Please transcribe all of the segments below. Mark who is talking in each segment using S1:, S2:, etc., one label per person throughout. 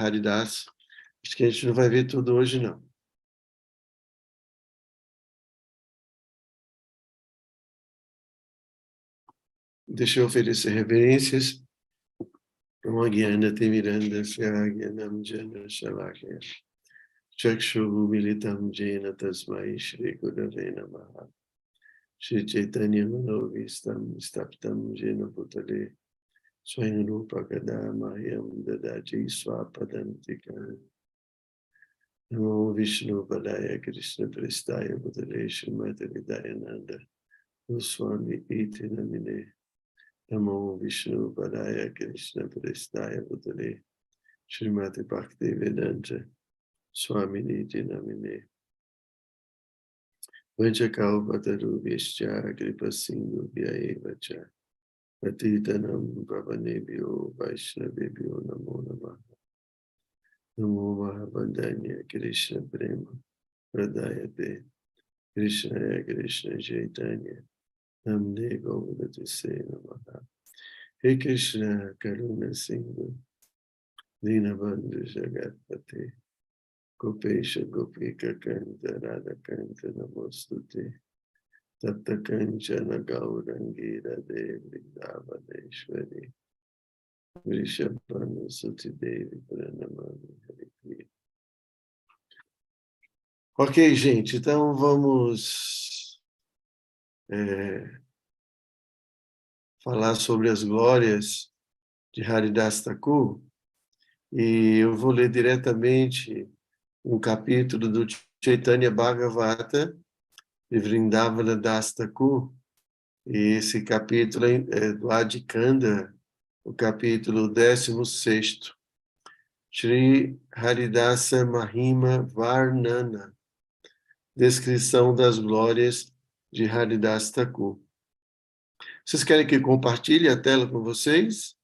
S1: Haridas. Acho que a gente não vai ver tudo hoje, não. Deixa eu oferecer reverências. Gyana Timiranda Syagyana Jana Shalakya Chakshu Militam Jena Tasmai Shri Gurave Namaha Shri Chaitanya Manovistam Staptam Jena Bhutale Swayam Rupa Kada Mahyam Dadati Swapadantika Namo Vishnu Padaya Krishna Prestaya Bhutale Srimati Vidayananda Goswami Iti Namine Namo Vishnu Padaya Krishna Prestaya Bhutale Srimati Bhakti Vedanta Swami Niti Namine Vanchakalpatarubhyascha Kripa Sindhu Vyayevacha Patitanam Pavanebhyo Vaishnavebhyo Namo Namaha Namo Mahabandanya Krishna Prema Pradayate Krishna Krishna Chaitanya Namne Govardhate Namaha He Krishna Karuna Sindhu Dinabandhu Jagatpate Gopesha Gopika Kanta Radha Kanta Namostute Tapta Kanchana Gaurangi Radhe Vrindavaneshwari Vrishabhanu Suti Devi Pranamami Hari Priya. Ok, gente, então vamos falar sobre as glórias de Haridas Thakur, e eu vou ler diretamente um capítulo do Chaitanya Bhagavata de Vrindavana Das Thakur, e esse capítulo é do Adikanda, o capítulo 16º, Shri Haridasa Mahima Varnana, descrição das glórias de Haridas Thakur. Vocês querem que eu compartilhe a tela com vocês?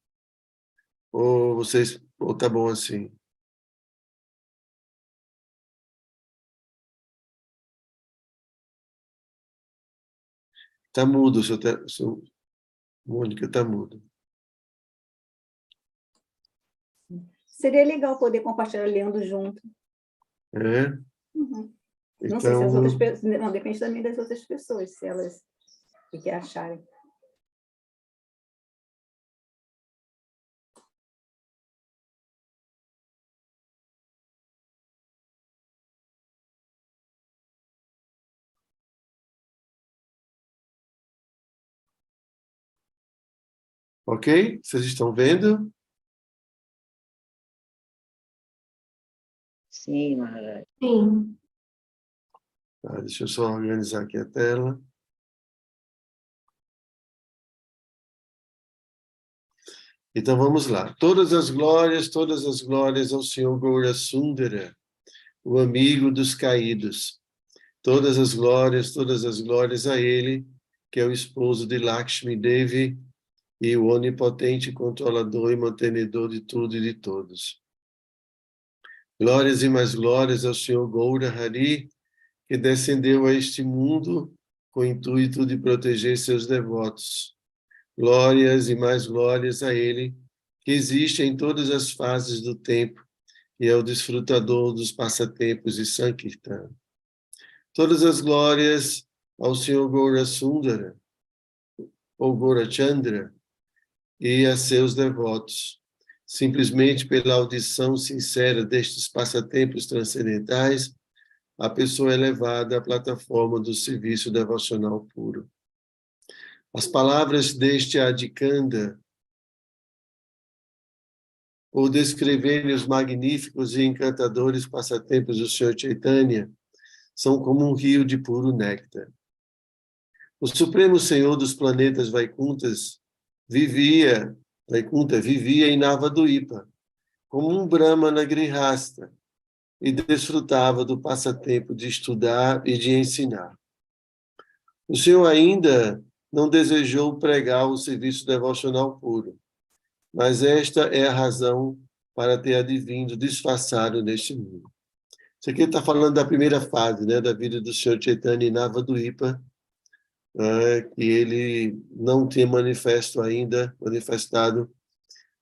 S1: Ou tá bom assim? Tá mudo, seu Mônica, tá mudo.
S2: Seria legal poder compartilhar lendo junto.
S1: É?
S2: Uhum.
S1: Então,
S2: não sei se as outras pessoas... Não, depende também das outras pessoas, se elas o que acharem.
S1: ok? Vocês estão vendo?
S3: Sim, Maharaj.
S2: Sim.
S1: Tá, deixa eu só organizar aqui a tela. Então vamos lá. Todas as glórias ao Senhor Gaura Sundara, o amigo dos caídos. Todas as glórias a Ele, que é o esposo de Lakshmi Devi e o onipotente controlador e mantenedor de tudo e de todos. Glórias e mais glórias ao Senhor Gaura Hari, que descendeu a este mundo com o intuito de proteger seus devotos. Glórias e mais glórias a Ele, que existe em todas as fases do tempo e é o desfrutador dos passatempos de Sankirtan. Todas as glórias ao Senhor Gaura Sundara, ou Gaura Chandra, e a seus devotos. Simplesmente pela audição sincera destes passatempos transcendentais, a pessoa é levada à plataforma do serviço devocional puro. As palavras deste Adikanda, por descreverem os magníficos e encantadores passatempos do Senhor Chaitanya, são como um rio de puro néctar. O Supremo Senhor dos planetas Vaikunthas vivia em Navaduipa, como um Brahmana Grihasta, e desfrutava do passatempo de estudar e de ensinar. O Senhor ainda não desejou pregar o serviço devocional puro, mas esta é a razão para ter advindo disfarçado neste mundo. Isso aqui está falando da primeira fase, né, da vida do Senhor Chaitanya em Navaduipa, que ele não tinha manifestado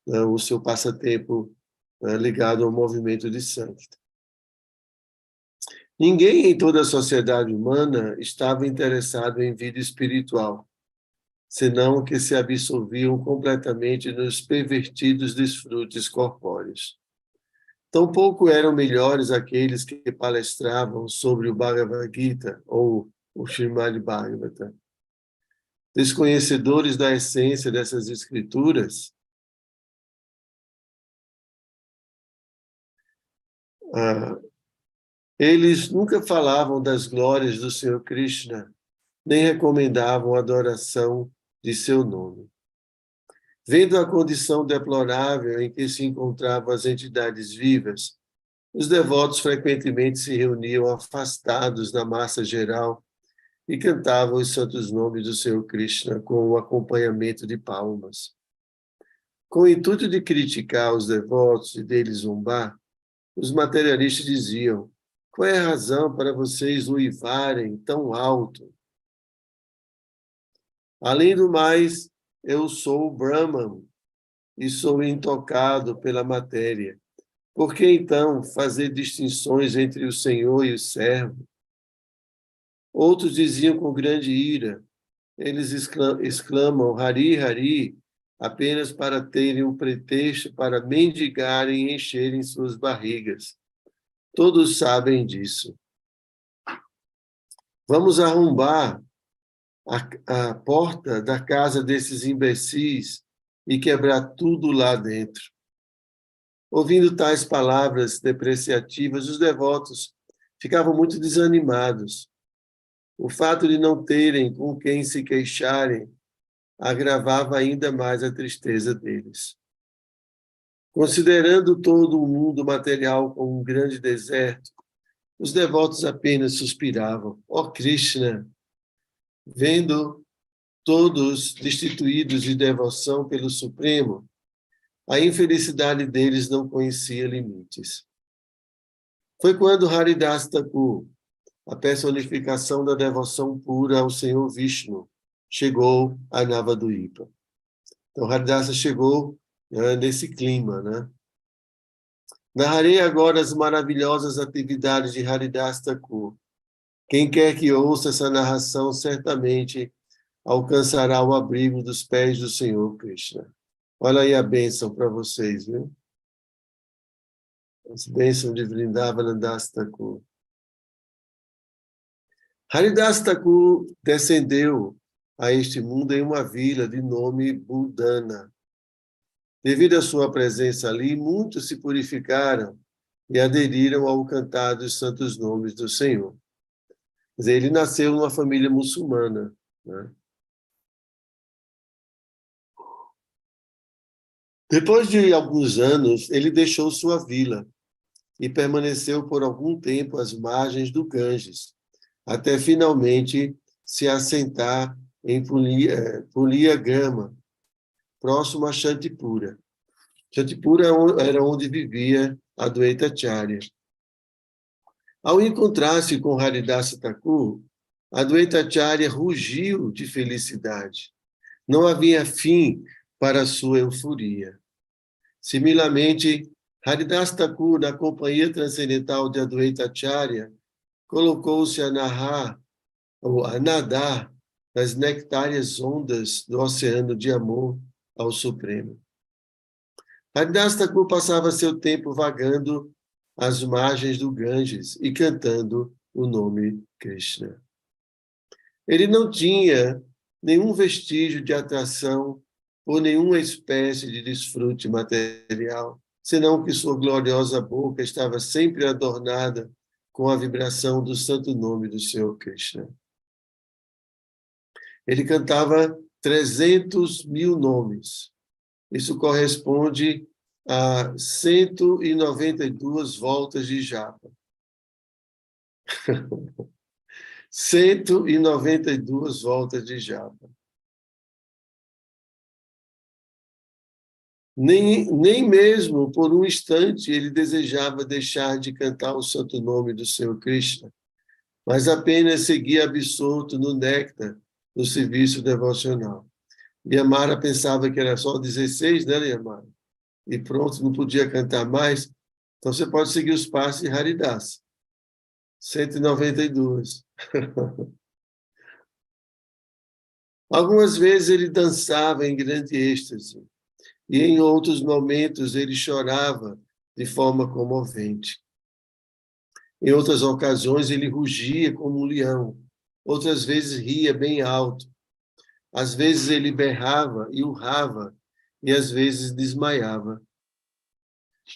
S1: o seu passatempo né, ligado ao movimento de Sankta. Ninguém em toda a sociedade humana estava interessado em vida espiritual, senão que se absolviam completamente nos pervertidos desfrutes corpóreos. Tampouco eram melhores aqueles que palestravam sobre o Bhagavad Gita ou o Srimad Bhagavatam. Desconhecedores da essência dessas escrituras, eles nunca falavam das glórias do Senhor Krishna, nem recomendavam a adoração de seu nome. Vendo a condição deplorável em que se encontravam as entidades vivas, os devotos frequentemente se reuniam afastados da massa geral e cantavam os santos nomes do Senhor Krishna com o acompanhamento de palmas. Com o intuito de criticar os devotos e deles zombar, os materialistas diziam: qual é a razão para vocês uivarem tão alto? Além do mais, eu sou o Brahman e sou intocado pela matéria. Por que, então, fazer distinções entre o Senhor e o servo? Outros diziam com grande ira, eles exclamam Hari, Hari, apenas para terem um pretexto para mendigarem e encherem suas barrigas. Todos sabem disso. Vamos arrombar a porta da casa desses imbecis e quebrar tudo lá dentro. Ouvindo tais palavras depreciativas, os devotos ficavam muito desanimados. O fato de não terem com quem se queixarem agravava ainda mais a tristeza deles. Considerando todo o mundo material como um grande deserto, os devotos apenas suspiravam. Ó Krishna, vendo todos destituídos de devoção pelo Supremo, a infelicidade deles não conhecia limites. Foi quando Haridas Thakur, a personificação da devoção pura ao Senhor Vishnu, chegou a Navadvipa. Então, Haridasa chegou nesse clima, né? Narrarei agora as maravilhosas atividades de Haridas Thakur. Quem quer que ouça essa narração, certamente alcançará o abrigo dos pés do Senhor Krishna. Olha aí a bênção para vocês, viu? As bênçãos de Vrindavan Das Thakur. Haridas Thakur descendeu a este mundo em uma vila de nome Budana. Devido à sua presença ali, muitos se purificaram e aderiram ao cantar dos santos nomes do Senhor. Quer dizer, ele nasceu numa família muçulmana, né? Depois de alguns anos, ele deixou sua vila e permaneceu por algum tempo às margens do Ganges, até finalmente se assentar em Puliagrama, próximo a Shantipura. Shantipura era onde vivia Adwaita Acharya. Ao encontrar-se com Haridasa Thakur, Adwaita Acharya rugiu de felicidade. Não havia fim para sua euforia. Similarmente, Haridas Thakur, na companhia transcendental de Adwaita Acharya, colocou-se a narrar, ou a nadar, nas nectárias ondas do oceano de amor ao Supremo. Haridas Thakur passava seu tempo vagando às margens do Ganges e cantando o nome Krishna. Ele não tinha nenhum vestígio de atração por nenhuma espécie de desfrute material, senão que sua gloriosa boca estava sempre adornada com a vibração do santo nome do Senhor Krishna. Ele cantava 300.000 nomes. Isso corresponde a 192 voltas de japa. 192 voltas de japa. Nem mesmo por um instante ele desejava deixar de cantar o santo nome do Senhor Krishna, mas apenas seguia absorto no néctar do serviço devocional. Yamara pensava que era só 16, né, Yamara? e pronto, não podia cantar mais. Então, você pode seguir os passos de Haridas. 192. Algumas vezes ele dançava em grande êxtase, e em outros momentos ele chorava de forma comovente. Em outras ocasiões ele rugia como um leão, outras vezes ria bem alto. Às vezes ele berrava e urrava, e às vezes desmaiava.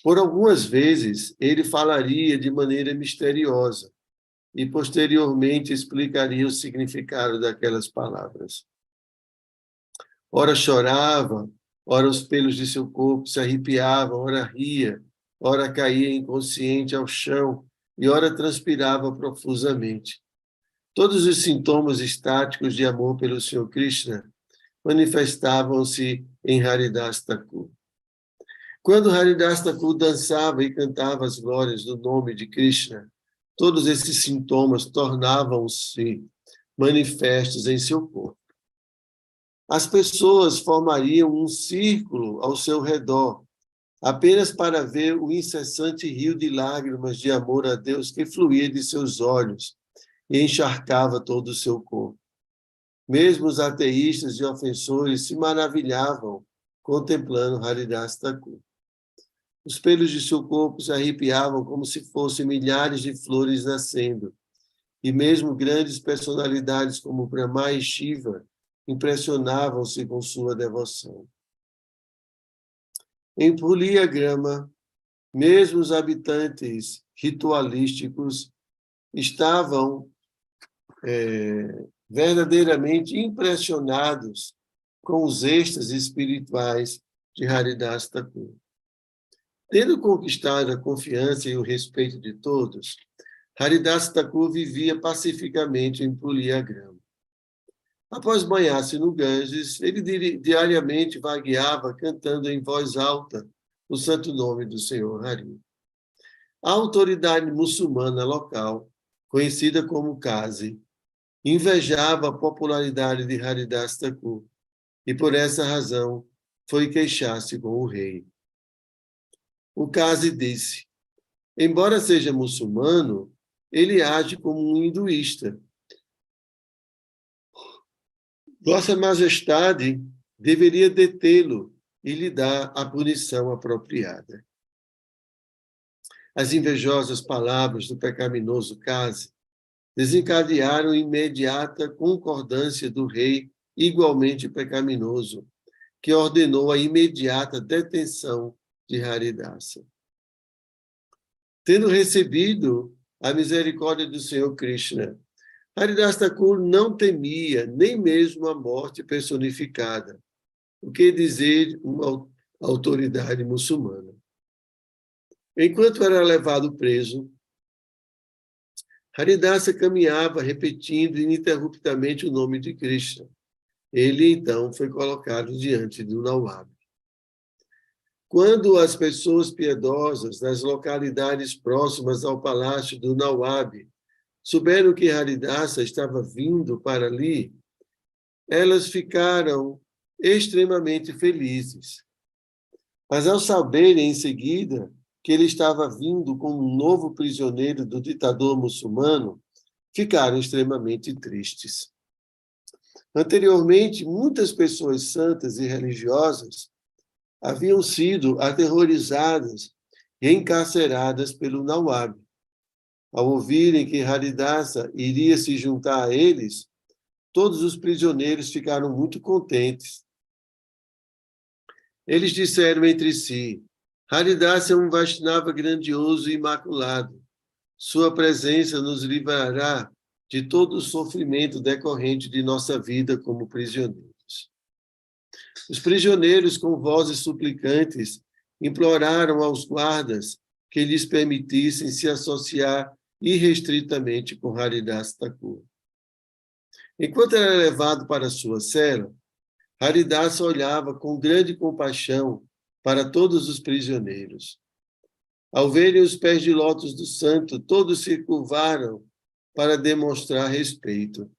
S1: Por algumas vezes ele falaria de maneira misteriosa, e posteriormente explicaria o significado daquelas palavras. Ora chorava, ora os pelos de seu corpo se arrepiavam, ora ria, ora caía inconsciente ao chão e ora transpirava profusamente. Todos os sintomas estáticos de amor pelo Senhor Krishna manifestavam-se em Haridas Thakur. Quando Haridas Thakur dançava e cantava as glórias do nome de Krishna, todos esses sintomas tornavam-se manifestos em seu corpo. As pessoas formariam um círculo ao seu redor, apenas para ver o incessante rio de lágrimas de amor a Deus que fluía de seus olhos e encharcava todo o seu corpo. Mesmo os ateístas e ofensores se maravilhavam contemplando Haridas Thakur. Os pelos de seu corpo se arrepiavam como se fossem milhares de flores nascendo, e mesmo grandes personalidades como Brahma e Shiva impressionavam-se com sua devoção. Em Puriyagrama, mesmo os habitantes ritualísticos estavam verdadeiramente impressionados com os êxtases espirituais de Haridas Thakur. Tendo conquistado a confiança e o respeito de todos, Haridas Thakur vivia pacificamente em Puriyagrama. Após banhar-se no Ganges, ele diariamente vagueava cantando em voz alta o santo nome do Senhor Hari. A autoridade muçulmana local, conhecida como Qazi, invejava a popularidade de Haridas Thakur e, por essa razão, foi queixar-se com o rei. O Qazi disse: embora seja muçulmano, ele age como um hinduísta. Vossa Majestade deveria detê-lo e lhe dar a punição apropriada. As invejosas palavras do pecaminoso Qazi desencadearam imediata concordância do rei, igualmente pecaminoso, que ordenou a imediata detenção de Haridasa. Tendo recebido a misericórdia do Senhor Krishna, Haridas Thakur não temia nem mesmo a morte personificada, o que dizer uma autoridade muçulmana. Enquanto era levado preso, Haridasa caminhava repetindo ininterruptamente o nome de Krishna. Ele, então, foi colocado diante do Nawab. Quando as pessoas piedosas das localidades próximas ao palácio do Nawab souberam que Haridasa estava vindo para ali, elas ficaram extremamente felizes. Mas ao saberem em seguida que ele estava vindo como um novo prisioneiro do ditador muçulmano, ficaram extremamente tristes. Anteriormente, muitas pessoas santas e religiosas haviam sido aterrorizadas e encarceradas pelo Nawab. Ao ouvirem que Haridasa iria se juntar a eles, todos os prisioneiros ficaram muito contentes. Eles disseram entre si: Haridasa é um Vaishnava grandioso e imaculado. Sua presença nos livrará de todo o sofrimento decorrente de nossa vida como prisioneiros. Os prisioneiros, com vozes suplicantes, imploraram aos guardas que lhes permitissem se associar irrestritamente com Haridas Thakur. Enquanto era levado para sua cela, Haridasa olhava com grande compaixão para todos os prisioneiros. Ao verem os pés de lótus do santo, todos se curvaram para demonstrar respeito.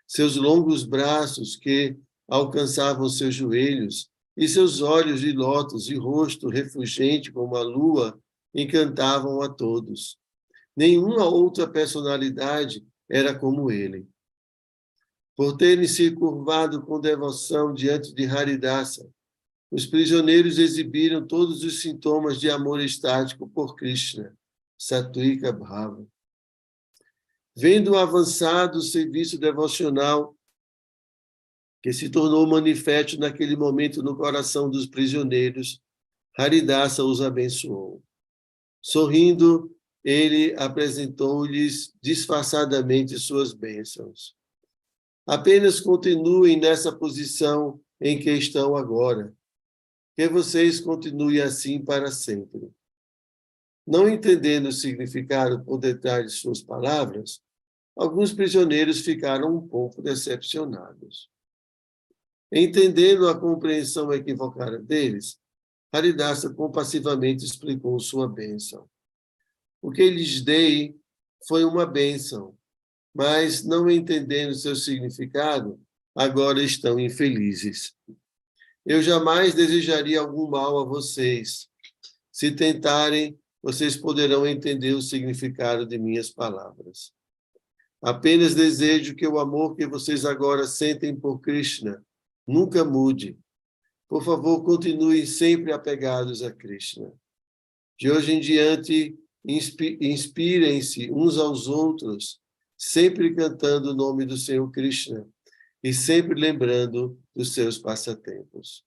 S1: Seus longos braços, que alcançavam seus joelhos, e seus olhos de lótus e rosto refulgente como a lua encantavam a todos. Nenhuma outra personalidade era como ele. Por terem se curvado com devoção diante de Haridasa, os prisioneiros exibiram todos os sintomas de amor estático por Krishna, Satvika Bhava. Vendo o avançado serviço devocional que se tornou manifesto naquele momento no coração dos prisioneiros, Haridasa os abençoou. Sorrindo, ele apresentou-lhes disfarçadamente suas bênçãos. Apenas continuem nessa posição em que estão agora. Que vocês continuem assim para sempre. Não entendendo o significado por detrás de suas palavras, alguns prisioneiros ficaram um pouco decepcionados. Entendendo a compreensão equivocada deles, Haridasa compassivamente explicou sua bênção. O que lhes dei foi uma bênção, mas, não entendendo seu significado, agora estão infelizes. Eu jamais desejaria algum mal a vocês. Se tentarem, vocês poderão entender o significado de minhas palavras. Apenas desejo que o amor que vocês agora sentem por Krishna nunca mude. Por favor, continuem sempre apegados a Krishna. De hoje em diante, inspirem-se uns aos outros, sempre cantando o nome do Senhor Krishna e sempre lembrando dos seus passatempos.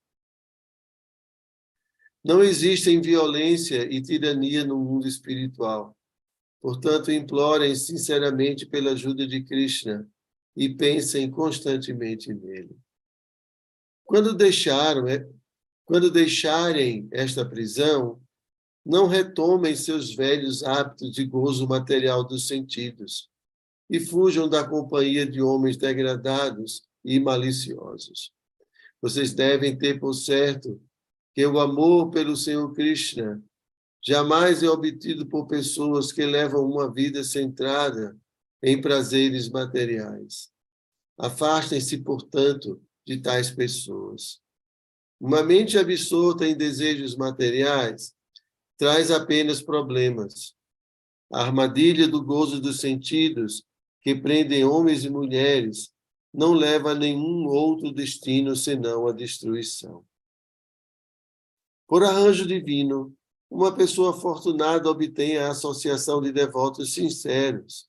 S1: Não existem violência e tirania no mundo espiritual. Portanto, implorem sinceramente pela ajuda de Krishna e pensem constantemente nele. Quando deixarem esta prisão, não retomem seus velhos hábitos de gozo material dos sentidos e fujam da companhia de homens degradados e maliciosos. Vocês devem ter por certo que o amor pelo Senhor Krishna jamais é obtido por pessoas que levam uma vida centrada em prazeres materiais. Afastem-se, portanto, de tais pessoas. Uma mente absorta em desejos materiais traz apenas problemas. A armadilha do gozo dos sentidos, que prendem homens e mulheres, não leva a nenhum outro destino senão a destruição. Por arranjo divino, uma pessoa afortunada obtém a associação de devotos sinceros,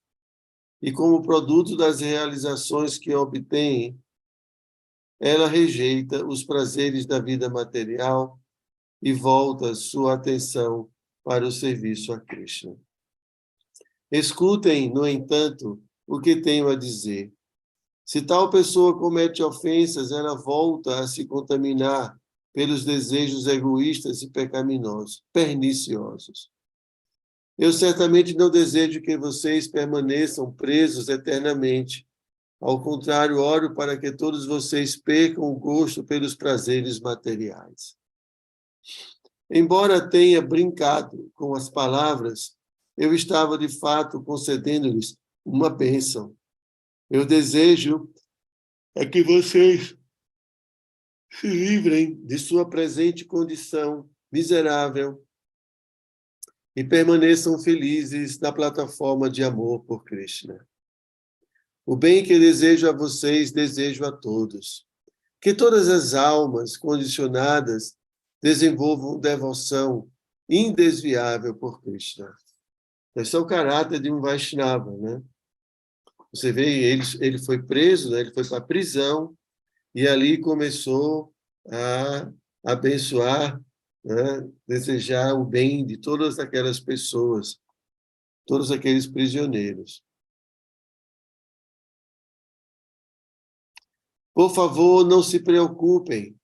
S1: e como produto das realizações que obtém, ela rejeita os prazeres da vida material e volta sua atenção para o serviço a Krishna. Escutem, no entanto, o que tenho a dizer. Se tal pessoa comete ofensas, ela volta a se contaminar pelos desejos egoístas e pecaminosos, perniciosos. Eu certamente não desejo que vocês permaneçam presos eternamente. Ao contrário, oro para que todos vocês percam o gosto pelos prazeres materiais. Embora tenha brincado com as palavras, eu estava, de fato, concedendo-lhes uma bênção. Meu desejo é que vocês se livrem de sua presente condição miserável e permaneçam felizes na plataforma de amor por Krishna. O bem que desejo a vocês, desejo a todos. Que todas as almas condicionadas desenvolvam devoção indesviável por Krishna. Esse é o caráter de um Vaishnava, né? Você vê, ele foi preso, né? Ele foi para a prisão e ali começou a abençoar, né? Desejar o bem de todas aquelas pessoas, todos aqueles prisioneiros. Por favor, não se preocupem.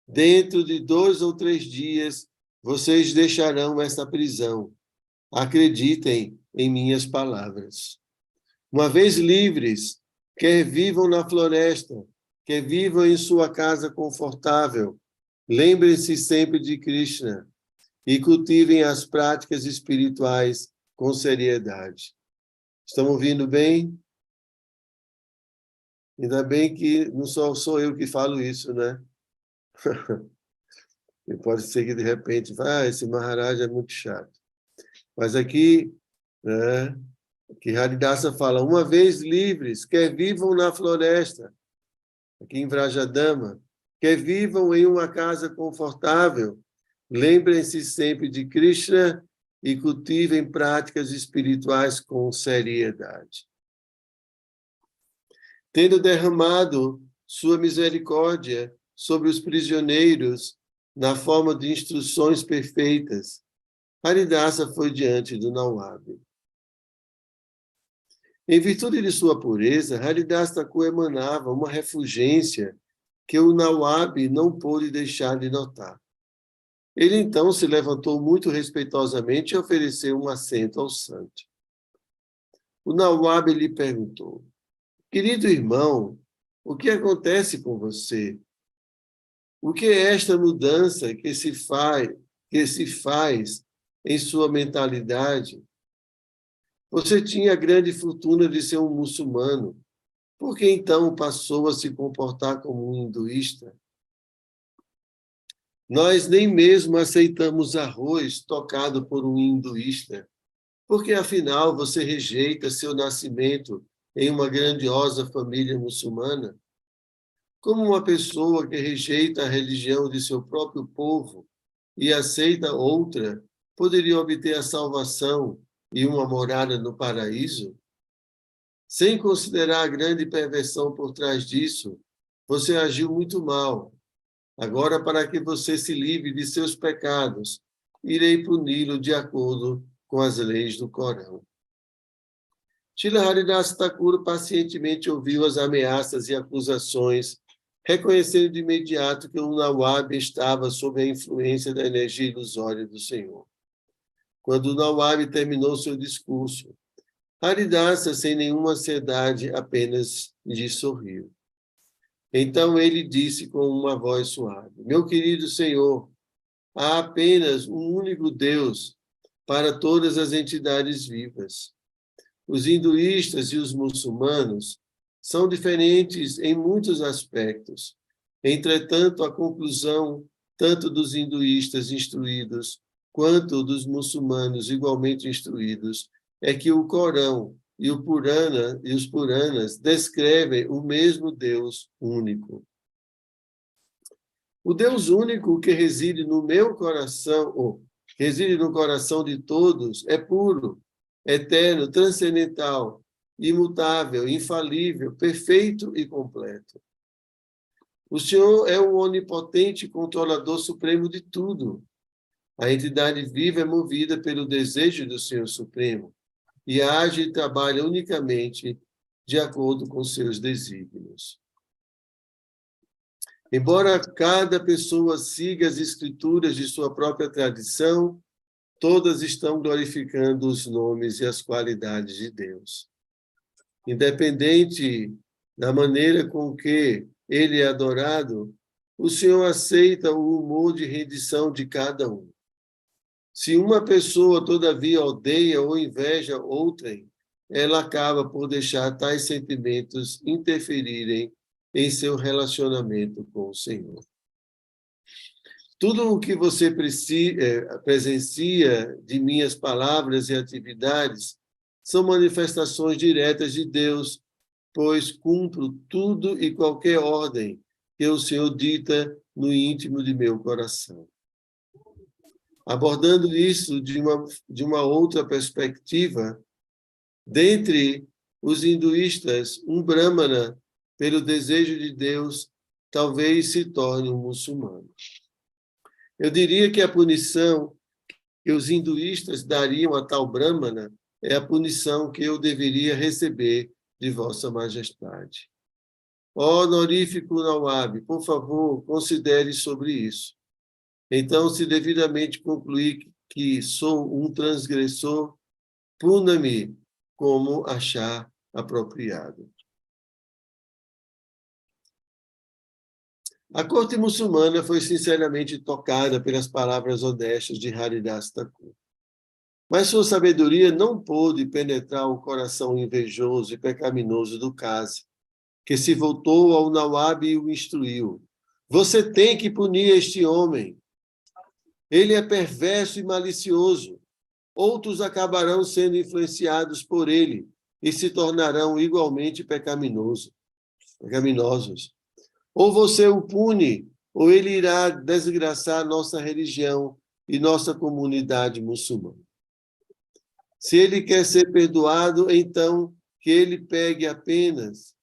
S1: Dentro de 2 ou 3 dias, vocês deixarão essa prisão. Acreditem em minhas palavras. Uma vez livres, quer vivam na floresta, quer vivam em sua casa confortável, lembrem-se sempre de Krishna e cultivem as práticas espirituais com seriedade. Estão ouvindo bem? Ainda bem que não sou eu que falo isso, né? E pode ser que, de repente, esse Maharaj é muito chato. Mas aqui, né, que Haridasa fala, uma vez livres, quer vivam na floresta, aqui em Vrajadama, quer vivam em uma casa confortável, lembrem-se sempre de Krishna e cultivem práticas espirituais com seriedade. Tendo derramado sua misericórdia sobre os prisioneiros na forma de instruções perfeitas, Haridasa foi diante do Nawab. Em virtude de sua pureza, Haridas Thakur emanava uma refulgência que o Nawab não pôde deixar de notar. Ele então se levantou muito respeitosamente e ofereceu um assento ao santo. O Nawab lhe perguntou, querido irmão, o que acontece com você? O que é esta mudança que se faz em sua mentalidade? Você tinha a grande fortuna de ser um muçulmano. Por que então passou a se comportar como um hinduísta? Nós nem mesmo aceitamos arroz tocado por um hinduísta, porque afinal você rejeita seu nascimento em uma grandiosa família muçulmana? Como uma pessoa que rejeita a religião de seu próprio povo e aceita outra, poderia obter a salvação e uma morada no paraíso? Sem considerar a grande perversão por trás disso, você agiu muito mal. Agora, para que você se livre de seus pecados, irei puni-lo de acordo com as leis do Corão. Srila Haridas Thakur pacientemente ouviu as ameaças e acusações, reconhecendo de imediato que o Nawab estava sob a influência da energia ilusória do Senhor. Quando o Nawab terminou seu discurso, Haridasa, sem nenhuma ansiedade, apenas lhe sorriu. Então ele disse com uma voz suave, meu querido Senhor, há apenas um único Deus para todas as entidades vivas. Os hinduístas e os muçulmanos são diferentes em muitos aspectos. Entretanto, a conclusão, tanto dos hinduístas instruídos quanto dos muçulmanos igualmente instruídos, é que o Corão e os Puranas descrevem o mesmo Deus único. O Deus único que reside no meu coração, ou reside no coração de todos, é puro, eterno, transcendental, imutável, infalível, perfeito e completo. O Senhor é o onipotente controlador supremo de tudo. A entidade viva é movida pelo desejo do Senhor Supremo e age e trabalha unicamente de acordo com seus desígnios. Embora cada pessoa siga as escrituras de sua própria tradição, todas estão glorificando os nomes e as qualidades de Deus. Independente da maneira com que ele é adorado, o Senhor aceita o humor de rendição de cada um. Se uma pessoa, todavia, odeia ou inveja outrem, ela acaba por deixar tais sentimentos interferirem em seu relacionamento com o Senhor. Tudo o que você presencia de minhas palavras e atividades são manifestações diretas de Deus, pois cumpro tudo e qualquer ordem que o Senhor dita no íntimo de meu coração. Abordando isso de uma outra perspectiva, dentre os hinduístas, um brahmana, pelo desejo de Deus, talvez se torne um muçulmano. Eu diria que a punição que os hinduístas dariam a tal brahmana é a punição que eu deveria receber de Vossa Majestade. Ó honorífico Nawab, por favor, considere sobre isso. Então, se devidamente concluir que sou um transgressor, puna-me como achar apropriado. A corte muçulmana foi sinceramente tocada pelas palavras honestas de Haridas Thakur. Mas sua sabedoria não pôde penetrar o coração invejoso e pecaminoso do Qazi, que se voltou ao Nawab e o instruiu. Você tem que punir este homem. Ele é perverso e malicioso. Outros acabarão sendo influenciados por ele e se tornarão igualmente pecaminosos. Ou você o pune, ou ele irá desgraçar nossa religião e nossa comunidade muçulmana. Se ele quer ser perdoado, então que ele pregue apenas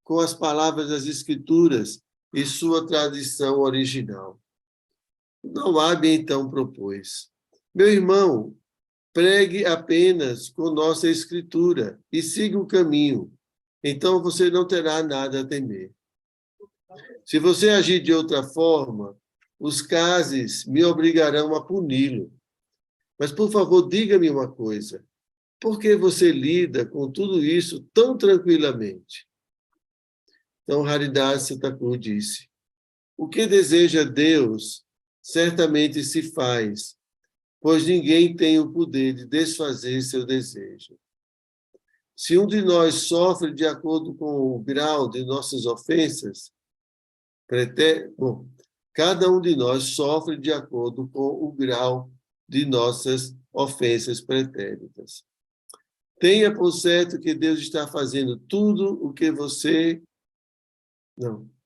S1: com as palavras das Escrituras e sua tradição original. Nawab então propôs: meu irmão, pregue apenas com nossa Escritura e siga o caminho. Então você não terá nada a temer. Se você agir de outra forma, os cases me obrigarão a puni-lo. Mas, por favor, diga-me uma coisa. Por que você lida com tudo isso tão tranquilamente? Então, Haridas Thakur disse: o que deseja Deus certamente se faz, pois ninguém tem o poder de desfazer seu desejo. Se um de nós sofre de acordo com o grau de nossas ofensas, cada um de nós sofre de acordo com o grau de nossas ofensas pretéritas. Tenha por certo que Deus está fazendo tudo o que você...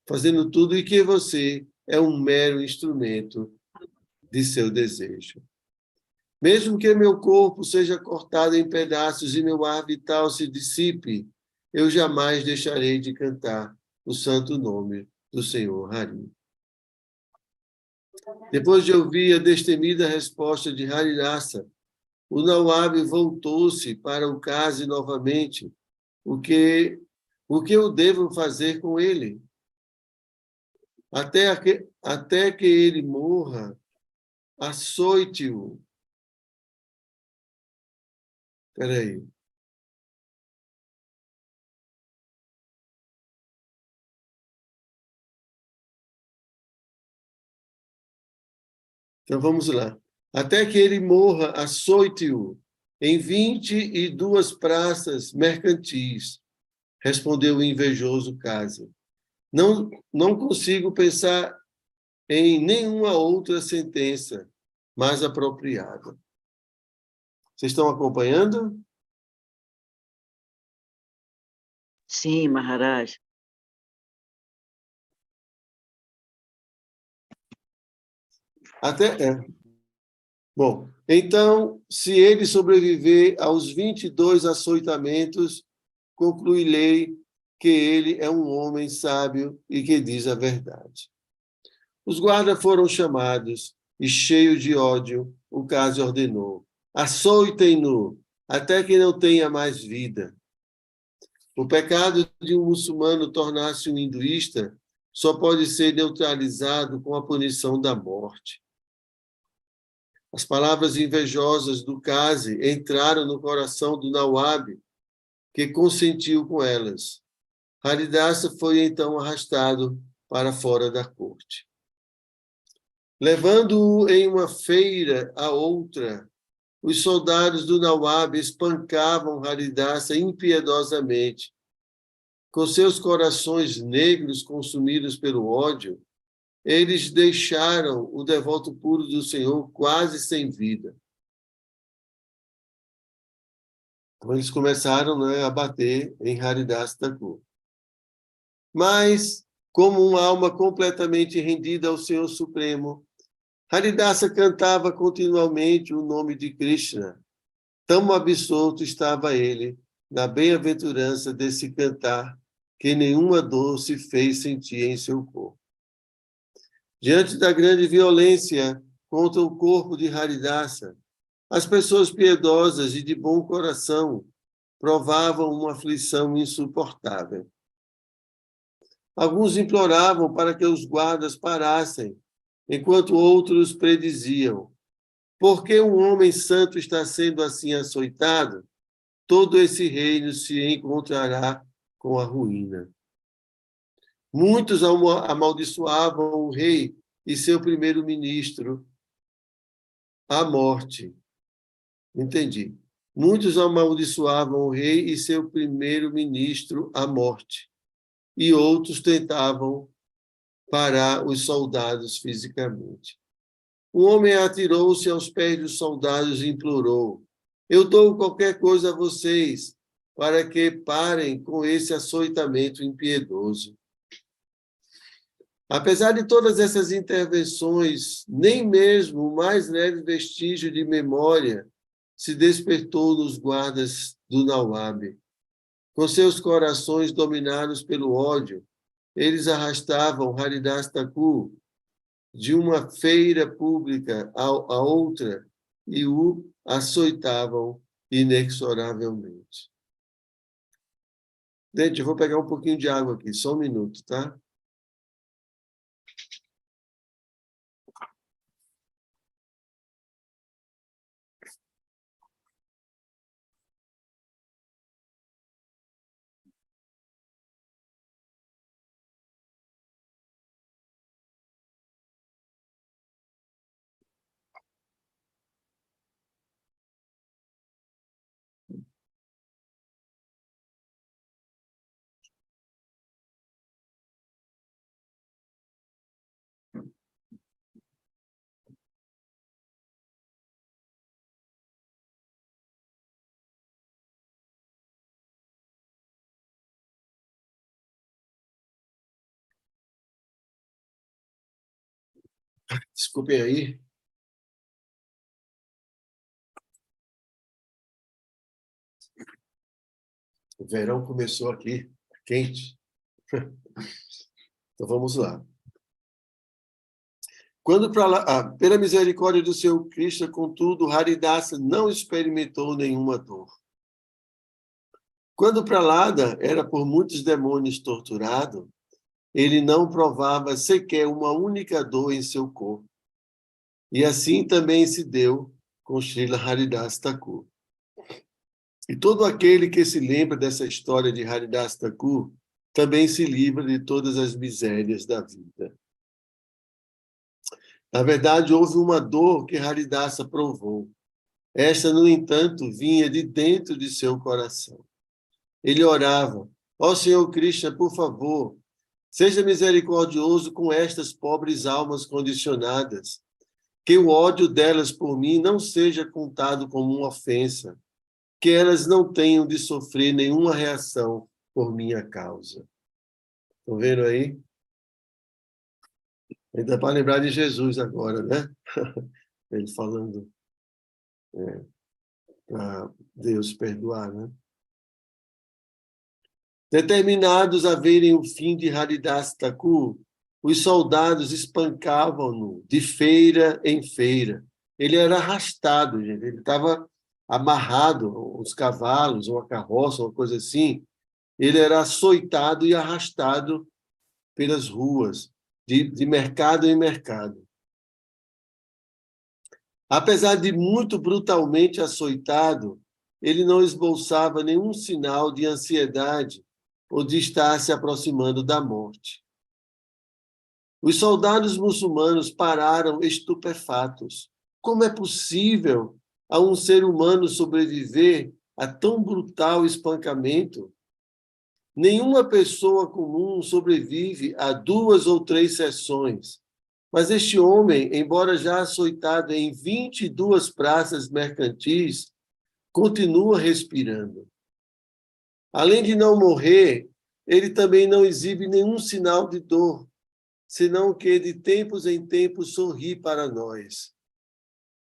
S1: fazendo tudo e que você é um mero instrumento de seu desejo. Mesmo que meu corpo seja cortado em pedaços e meu ar vital se dissipe, eu jamais deixarei de cantar o santo nome do Senhor Hari. Depois de ouvir a destemida resposta de Harirasa, o Nawab voltou-se para o Qazi novamente. O que eu devo fazer com ele? Até que ele morra, açoite-o. Espera aí. Então, vamos lá. Até que ele morra, açoite-o em 22 praças mercantis, respondeu o invejoso Qazi. Não consigo pensar em nenhuma outra sentença mais apropriada. Vocês estão acompanhando?
S3: Sim, Maharaj.
S1: Bom, então, se ele sobreviver aos 22 açoitamentos, concluirei que ele é um homem sábio e que diz a verdade. Os guardas foram chamados e, cheio de ódio, o Qazi ordenou: açoitem-no até que não tenha mais vida. O pecado de um muçulmano tornar-se um hinduísta só pode ser neutralizado com a punição da morte. As palavras invejosas do Qazi entraram no coração do Nawab, que consentiu com elas. Haridasa foi então arrastado para fora da corte. Levando-o em uma feira a outra, os soldados do Nawab espancavam Haridasa impiedosamente. Com seus corações negros consumidos pelo ódio, eles deixaram o devoto puro do Senhor quase sem vida. Então, eles começaram, a bater em Haridas Thakur. Mas, como uma alma completamente rendida ao Senhor Supremo, Haridasa cantava continuamente o nome de Krishna. Tão absorto estava ele na bem-aventurança desse cantar que nenhuma dor se fez sentir em seu corpo. Diante da grande violência contra o corpo de Haridasa, as pessoas piedosas e de bom coração provavam uma aflição insuportável. Alguns imploravam para que os guardas parassem, enquanto outros prediziam: porque um homem santo está sendo assim açoitado, todo esse reino se encontrará com a ruína. Muitos amaldiçoavam o rei e seu primeiro-ministro à morte. Entendi. Muitos amaldiçoavam o rei e seu primeiro-ministro à morte. E outros tentavam parar os soldados fisicamente. O homem atirou-se aos pés dos soldados e implorou: eu dou qualquer coisa a vocês para que parem com esse açoitamento impiedoso. Apesar de todas essas intervenções, nem mesmo o mais leve vestígio de memória se despertou nos guardas do Nauabe. Com seus corações dominados pelo ódio, eles arrastavam Haridas Thakur de uma feira pública a outra e o açoitavam inexoravelmente. Gente, eu vou pegar um pouquinho de água aqui, só um minuto, tá? Desculpem aí. O verão começou aqui, quente. Então vamos lá. Quando pela misericórdia do seu Cristo, contudo, Haridasa não experimentou nenhuma dor. Quando Prahlada era por muitos demônios torturado, ele não provava sequer uma única dor em seu corpo. E assim também se deu com Srila Haridas Thakur. E todo aquele que se lembra dessa história de Haridas Thakur também se livra de todas as misérias da vida. Na verdade, houve uma dor que Haridasa provou. Esta, no entanto, vinha de dentro de seu coração. Ele orava: ó Senhor Krishna, por favor, seja misericordioso com estas pobres almas condicionadas, que o ódio delas por mim não seja contado como uma ofensa, que elas não tenham de sofrer nenhuma reação por minha causa. Estão vendo aí? Ainda para lembrar de Jesus agora, né? Ele falando para Deus perdoar, né? Determinados a verem o fim de Haridas Thakur, os soldados espancavam-no de feira em feira. Ele era arrastado, gente. Ele estava amarrado, os cavalos, ou a carroça, uma coisa assim. Ele era açoitado e arrastado pelas ruas, de mercado em mercado. Apesar de muito brutalmente açoitado, ele não esboçava nenhum sinal de ansiedade ou de estar se aproximando da morte. Os soldados muçulmanos pararam estupefatos. Como é possível a um ser humano sobreviver a tão brutal espancamento? Nenhuma pessoa comum sobrevive a 2 ou 3 sessões. Mas este homem, embora já açoitado em 22 praças mercantis, continua respirando. Além de não morrer, ele também não exibe nenhum sinal de dor, senão que de tempos em tempos sorri para nós.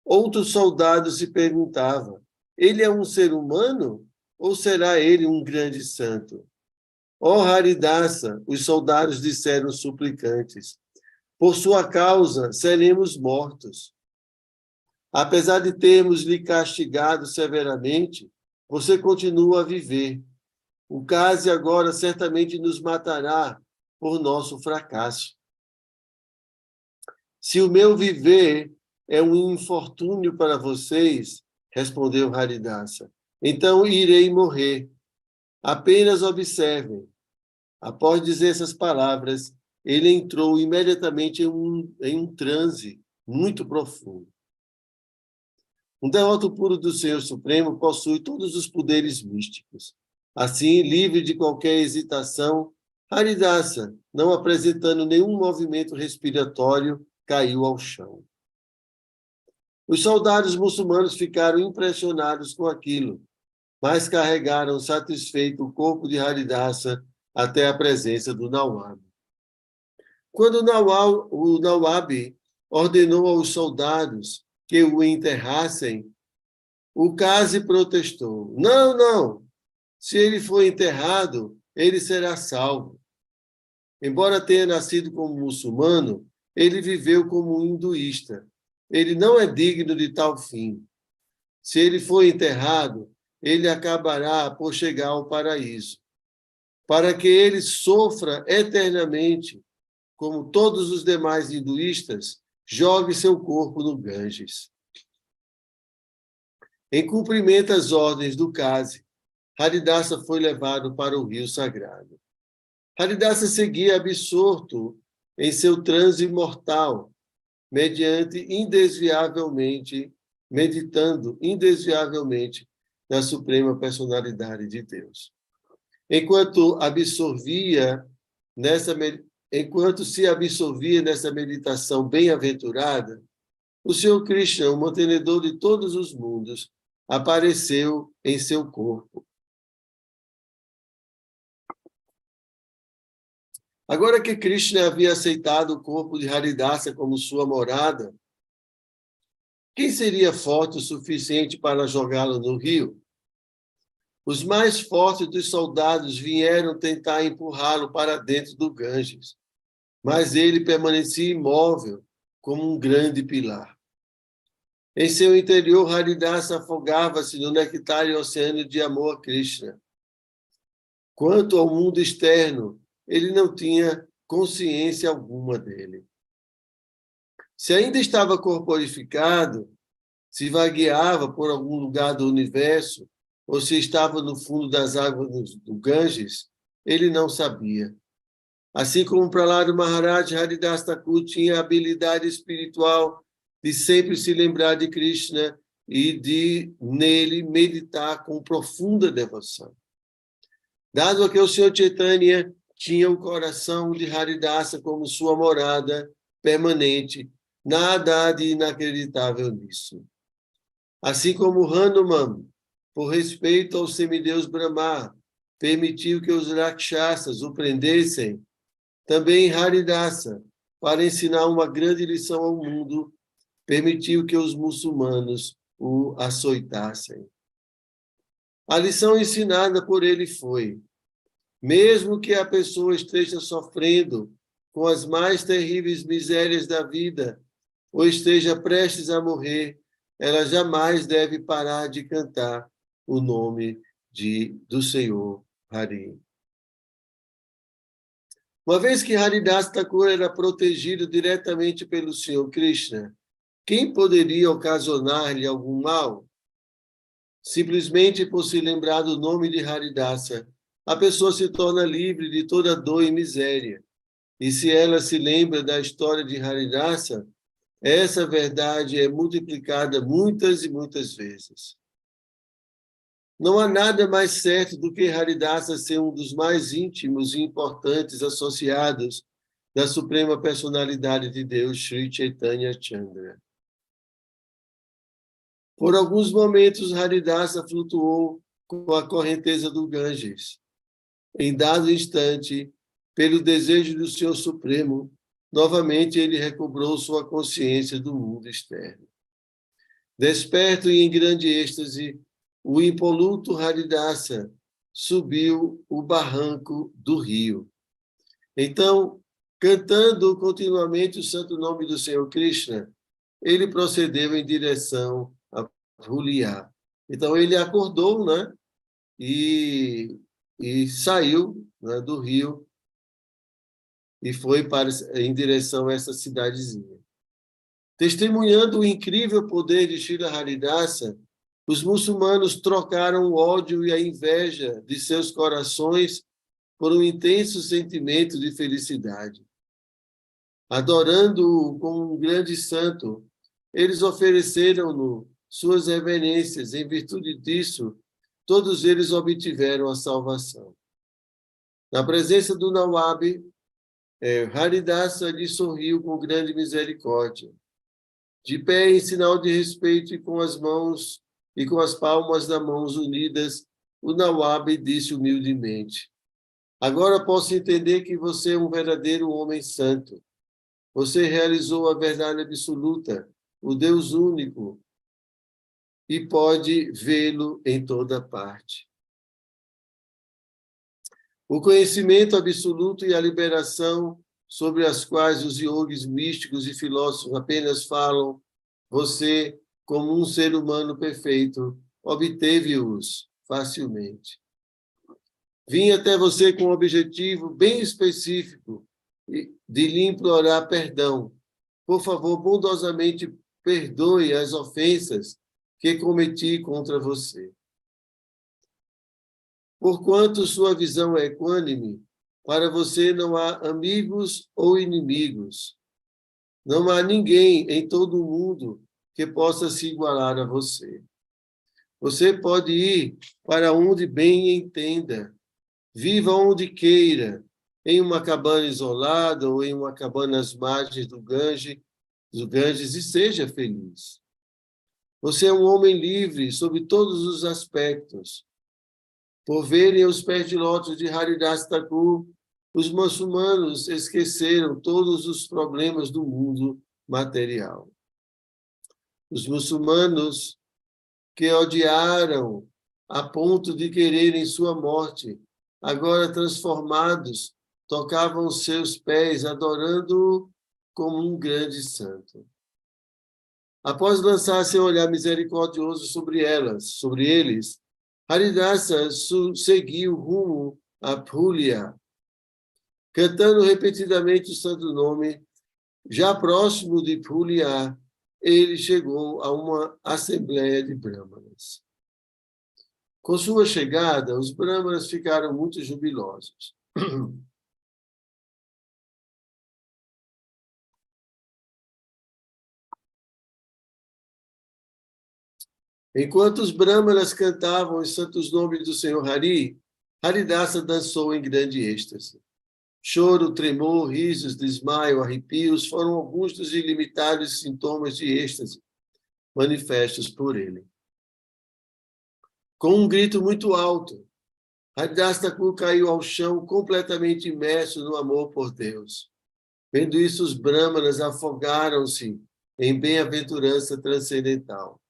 S1: Outros soldados se perguntavam: ele é um ser humano ou será ele um grande santo? Ó Haridasa, os soldados disseram suplicantes, por sua causa seremos mortos. Apesar de termos lhe castigado severamente, você continua a viver. O Kasi agora certamente nos matará por nosso fracasso. Se o meu viver é um infortúnio para vocês, respondeu Haridasa, então irei morrer. Apenas observem. Após dizer essas palavras, ele entrou imediatamente em um transe muito profundo. Um devoto puro do Senhor Supremo possui todos os poderes místicos. Assim, livre de qualquer hesitação, Haridasa, não apresentando nenhum movimento respiratório, caiu ao chão. Os soldados muçulmanos ficaram impressionados com aquilo, mas carregaram satisfeito o corpo de Haridasa até a presença do Nawab. Quando o Nawab ordenou aos soldados que o enterrassem, o Qazi protestou: Não, não! Se ele for enterrado, ele será salvo. Embora tenha nascido como muçulmano, ele viveu como um hinduísta. Ele não é digno de tal fim. Se ele for enterrado, ele acabará por chegar ao paraíso. Para que ele sofra eternamente, como todos os demais hinduístas, jogue seu corpo no Ganges. Em cumprimento às ordens do Qazi, Haridasa foi levado para o rio sagrado. Haridasa seguia absorto em seu transe mortal, meditando indesviavelmente na suprema personalidade de Deus. Enquanto se absorvia nessa meditação bem-aventurada, o Senhor Krishna, o mantenedor de todos os mundos, apareceu em seu corpo. Agora que Krishna havia aceitado o corpo de Haridasa como sua morada, quem seria forte o suficiente para jogá-lo no rio? Os mais fortes dos soldados vieram tentar empurrá-lo para dentro do Ganges, mas ele permanecia imóvel como um grande pilar. Em seu interior, Haridasa afogava-se no nectário oceano de amor a Krishna. Quanto ao mundo externo, ele não tinha consciência alguma dele. Se ainda estava corporificado, se vagueava por algum lugar do universo, ou se estava no fundo das águas do Ganges, ele não sabia. Assim como Prahlada Maharaj, Haridasa Thakur tinha a habilidade espiritual de sempre se lembrar de Krishna e de, nele, meditar com profunda devoção. Dado que o Senhor Chaitanya tinha o coração de Haridasa como sua morada permanente, nada há de inacreditável nisso. Assim como Hanuman, por respeito ao semideus Brahma, permitiu que os Rakshasas o prendessem, também Haridasa, para ensinar uma grande lição ao mundo, permitiu que os muçulmanos o açoitassem. A lição ensinada por ele foi: mesmo que a pessoa esteja sofrendo com as mais terríveis misérias da vida, ou esteja prestes a morrer, ela jamais deve parar de cantar o nome do Senhor Hari. Uma vez que Haridasa Thakur era protegido diretamente pelo Senhor Krishna, quem poderia ocasionar-lhe algum mal? Simplesmente por se lembrar do nome de Haridasa, a pessoa se torna livre de toda dor e miséria. E se ela se lembra da história de Haridasa, essa verdade é multiplicada muitas e muitas vezes. Não há nada mais certo do que Haridasa ser um dos mais íntimos e importantes associados da Suprema Personalidade de Deus, Sri Chaitanya Chandra. Por alguns momentos, Haridasa flutuou com a correnteza do Ganges. Em dado instante, pelo desejo do Senhor Supremo, novamente ele recobrou sua consciência do mundo externo. Desperto e em grande êxtase, o impoluto Haridasa subiu o barranco do rio. Então, cantando continuamente o santo nome do Senhor Krishna, ele procedeu em direção a Huliá. Então, ele acordou, né? E saiu, né, do rio e foi em direção a essa cidadezinha. Testemunhando o incrível poder de Srila Haridasa, os muçulmanos trocaram o ódio e a inveja de seus corações por um intenso sentimento de felicidade. Adorando-o como um grande santo, eles ofereceram-no suas reverências. Em virtude disso, todos eles obtiveram a salvação. Na presença do Nawab, Haridasa lhe sorriu com grande misericórdia. De pé, em sinal de respeito e com as mãos e com as palmas das mãos unidas, o Nawab disse humildemente: agora posso entender que você é um verdadeiro homem santo. Você realizou a verdade absoluta, o Deus único, e pode vê-lo em toda parte. O conhecimento absoluto e a liberação sobre as quais os yogis místicos e filósofos apenas falam, você, como um ser humano perfeito, obteve-os facilmente. Vim até você com um objetivo bem específico de lhe implorar perdão. Por favor, bondosamente perdoe as ofensas que cometi contra você. Porquanto sua visão é equânime, para você não há amigos ou inimigos. Não há ninguém em todo o mundo que possa se igualar a você. Você pode ir para onde bem entenda. Viva onde queira, em uma cabana isolada ou em uma cabana às margens do Ganges, e seja feliz. Você é um homem livre sob todos os aspectos. Por verem os pés de lótus de Haridas Thakur, os muçulmanos esqueceram todos os problemas do mundo material. Os muçulmanos que odiaram a ponto de quererem sua morte, agora transformados, tocavam seus pés, adorando-o como um grande santo. Após lançar seu olhar misericordioso sobre eles, Haridasa seguiu rumo a Phulia, cantando repetidamente o santo nome. Já próximo de Phulia, ele chegou a uma assembleia de brahmanas. Com sua chegada, os brahmanas ficaram muito jubilosos. Enquanto os brahmanas cantavam os santos nomes do Senhor Hari, Haridasa dançou em grande êxtase. Choro, tremor, risos, desmaio, arrepios foram alguns dos ilimitados sintomas de êxtase manifestos por ele. Com um grito muito alto, Haridas Thakur caiu ao chão completamente imerso no amor por Deus. Vendo isso, os brahmanas afogaram-se em bem-aventurança transcendental.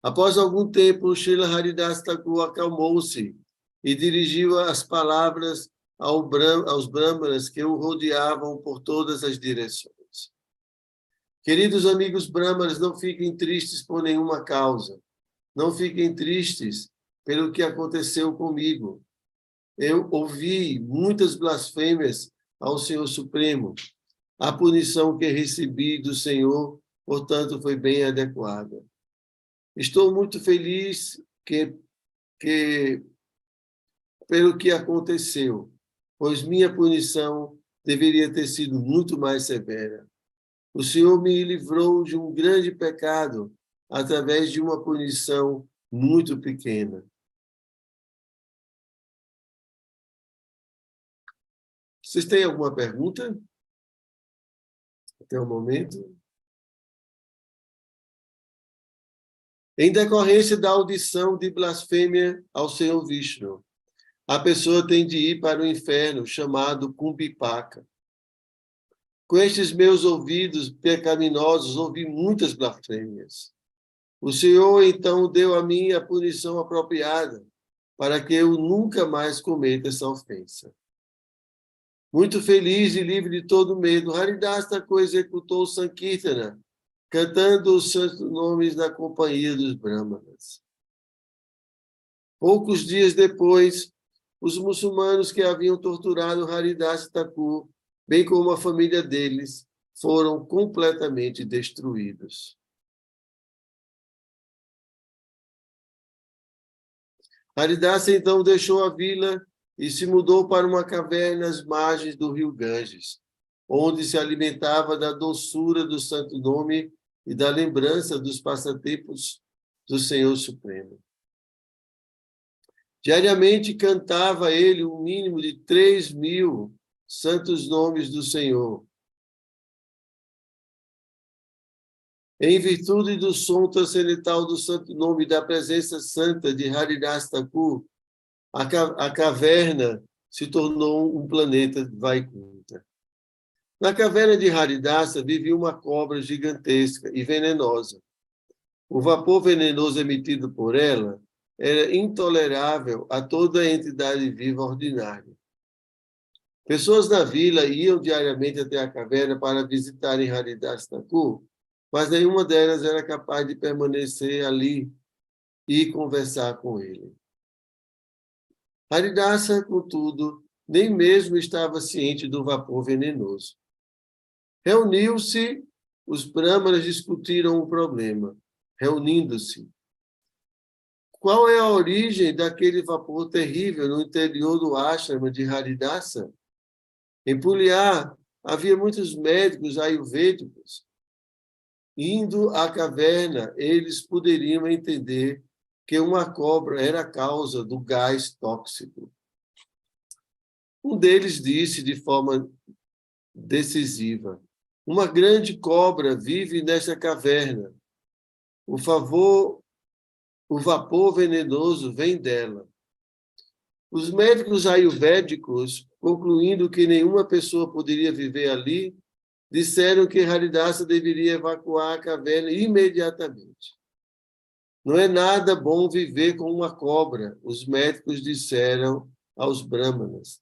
S1: Após algum tempo, Srila Haridas Thakur acalmou-se e dirigiu as palavras aos brahmanas que o rodeavam por todas as direções. Queridos amigos brahmanas, não fiquem tristes por nenhuma causa. Não fiquem tristes pelo que aconteceu comigo. Eu ouvi muitas blasfêmias ao Senhor Supremo. A punição que recebi do Senhor, portanto, foi bem adequada. Estou muito feliz pelo que aconteceu, pois minha punição deveria ter sido muito mais severa. O Senhor me livrou de um grande pecado através de uma punição muito pequena. Vocês têm alguma pergunta? Até o momento? Em decorrência da audição de blasfêmia ao Senhor Vishnu, a pessoa tem de ir para o inferno, chamado Kumbhipaka. Com estes meus ouvidos pecaminosos, ouvi muitas blasfêmias. O Senhor, então, deu a mim a punição apropriada, para que eu nunca mais cometa essa ofensa. Muito feliz e livre de todo medo, Haridas Thakur executou o Sankirtana, cantando os santos nomes na companhia dos brahmanas. Poucos dias depois, os muçulmanos que haviam torturado Haridas Thakur, bem como a família deles, foram completamente destruídos. Haridasa então deixou a vila e se mudou para uma caverna às margens do rio Ganges, onde se alimentava da doçura do santo nome e da lembrança dos passatempos do Senhor Supremo. Diariamente cantava ele um mínimo de 3.000 santos nomes do Senhor. Em virtude do som transcendental do santo nome da presença santa de Haridas Thakur, a caverna se tornou um planeta Vaikunta. Na caverna de Haridasa vivia uma cobra gigantesca e venenosa. O vapor venenoso emitido por ela era intolerável a toda entidade viva ordinária. Pessoas na vila iam diariamente até a caverna para visitarem Haridas Thakur, mas nenhuma delas era capaz de permanecer ali e conversar com ele. Haridasa, contudo, nem mesmo estava ciente do vapor venenoso. Reuniu-se, os brahmanas discutiram o problema. Reunindo-se. Qual é a origem daquele vapor terrível no interior do ashrama de Haridasa? Em Puliar, havia muitos médicos ayurvédicos. Indo à caverna, eles poderiam entender que uma cobra era a causa do gás tóxico. Um deles disse de forma decisiva: uma grande cobra vive nesta caverna. O vapor venenoso vem dela. Os médicos ayurvédicos, concluindo que nenhuma pessoa poderia viver ali, disseram que Haridasa deveria evacuar a caverna imediatamente. Não é nada bom viver com uma cobra, os médicos disseram aos brahmanas.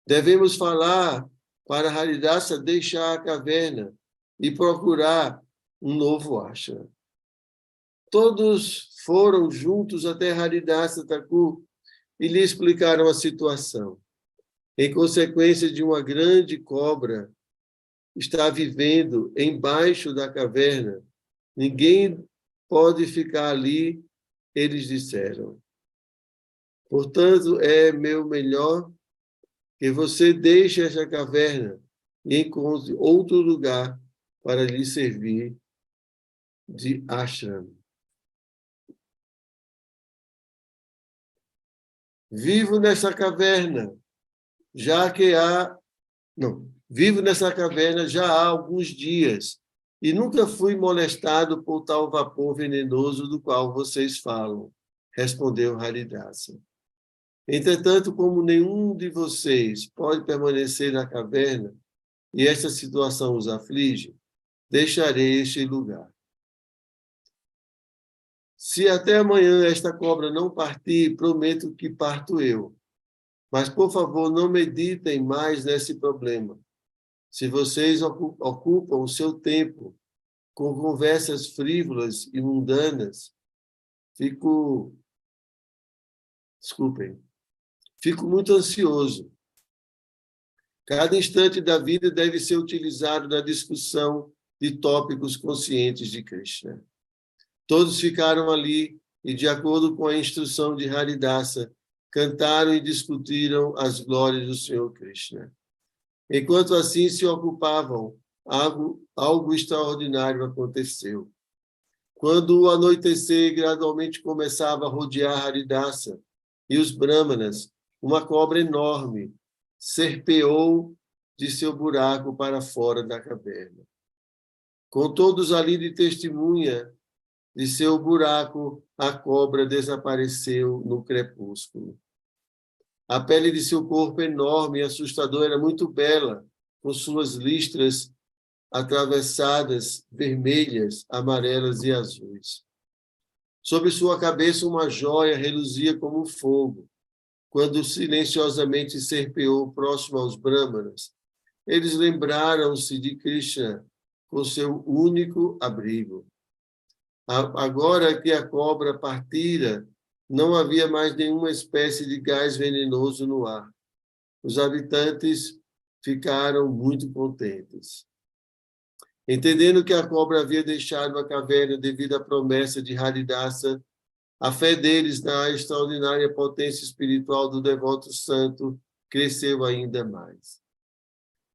S1: Devemos falar para Haridasa deixar a caverna e procurar um novo ashram. Todos foram juntos até Haridasa Thakur e lhe explicaram a situação. Em consequência de uma grande cobra estar vivendo embaixo da caverna, ninguém pode ficar ali, eles disseram. Portanto, é meu melhor que você deixe essa caverna e encontre outro lugar para lhe servir de ashram. Vivo nessa caverna, vivo nessa caverna já há alguns dias e nunca fui molestado por tal vapor venenoso do qual vocês falam, respondeu Haridasa. Entretanto, como nenhum de vocês pode permanecer na caverna e esta situação os aflige, deixarei este lugar. Se até amanhã esta cobra não partir, prometo que parto eu. Mas, por favor, não meditem mais nesse problema. Se vocês ocupam o seu tempo com conversas frívolas e mundanas, fico muito ansioso. Cada instante da vida deve ser utilizado na discussão de tópicos conscientes de Krishna. Todos ficaram ali e, de acordo com a instrução de Haridasa, cantaram e discutiram as glórias do Senhor Krishna. Enquanto assim se ocupavam, algo extraordinário aconteceu. Quando o anoitecer gradualmente começava a rodear Haridasa e os brahmanas, uma cobra enorme serpeou de seu buraco para fora da caverna. Com todos ali de testemunha de seu buraco, a cobra desapareceu no crepúsculo. A pele de seu corpo enorme e assustador era muito bela, com suas listras atravessadas, vermelhas, amarelas e azuis. Sobre sua cabeça, uma joia reluzia como fogo. Quando silenciosamente serpeou próximo aos brahmanas, eles lembraram-se de Krishna com seu único abrigo. Agora que a cobra partira, não havia mais nenhuma espécie de gás venenoso no ar. Os habitantes ficaram muito contentes. Entendendo que a cobra havia deixado a caverna devido à promessa de Haridasa, a fé deles na extraordinária potência espiritual do devoto santo cresceu ainda mais.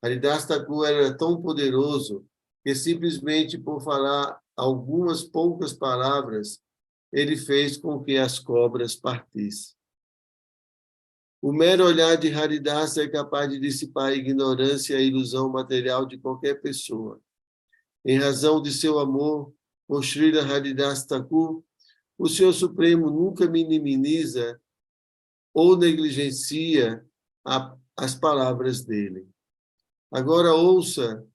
S1: Haridas Thakur era tão poderoso que simplesmente por falar algumas poucas palavras, ele fez com que as cobras partissem. O mero olhar de Haridasa é capaz de dissipar a ignorância e a ilusão material de qualquer pessoa. Em razão de seu amor por Srila Haridas Thakur, o Senhor Supremo nunca minimiza ou negligencia as palavras dele. Agora ouça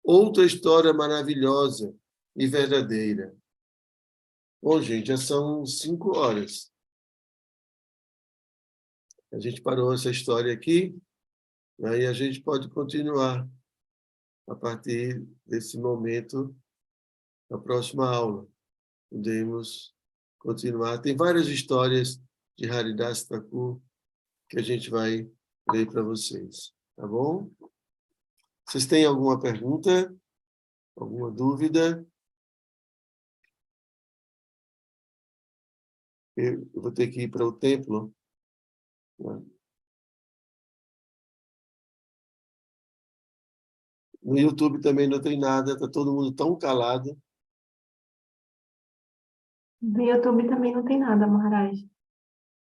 S1: outra história maravilhosa e verdadeira. Bom, gente, já são 5 horas. A gente parou essa história aqui, aí a gente pode continuar a partir desse momento, na próxima aula. Podemos continuar. Tem várias histórias de Haridas Thakur que a gente vai ler para vocês, tá bom? Vocês têm alguma pergunta? Alguma dúvida? Eu vou ter que ir para o templo. No YouTube também não tem nada, está todo mundo tão calado.
S4: No YouTube também não tem nada, Maharaj.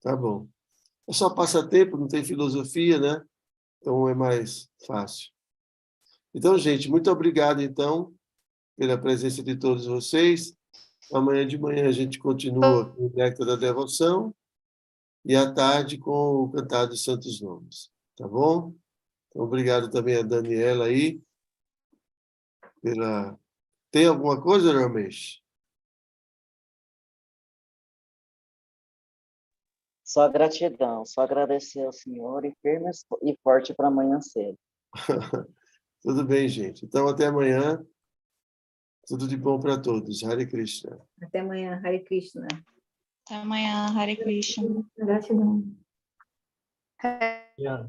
S1: Tá bom. É só passatempo, não tem filosofia, né? Então é mais fácil. Então, gente, muito obrigado, então, pela presença de todos vocês. Amanhã de manhã a gente continua com o Néctar da Devoção e à tarde com o Cantar dos Santos Nomes. Tá bom? Então, obrigado também a Daniela aí. Tem alguma coisa, Ramesh?
S5: Só gratidão, só agradecer ao Senhor e firme e forte para amanhã cedo.
S1: Tudo bem, gente. Então, até amanhã. Tudo de bom para todos. Hare Krishna.
S2: Até amanhã, Hare Krishna.
S6: Até amanhã, Hare Krishna.
S4: Gratidão.
S7: Yeah.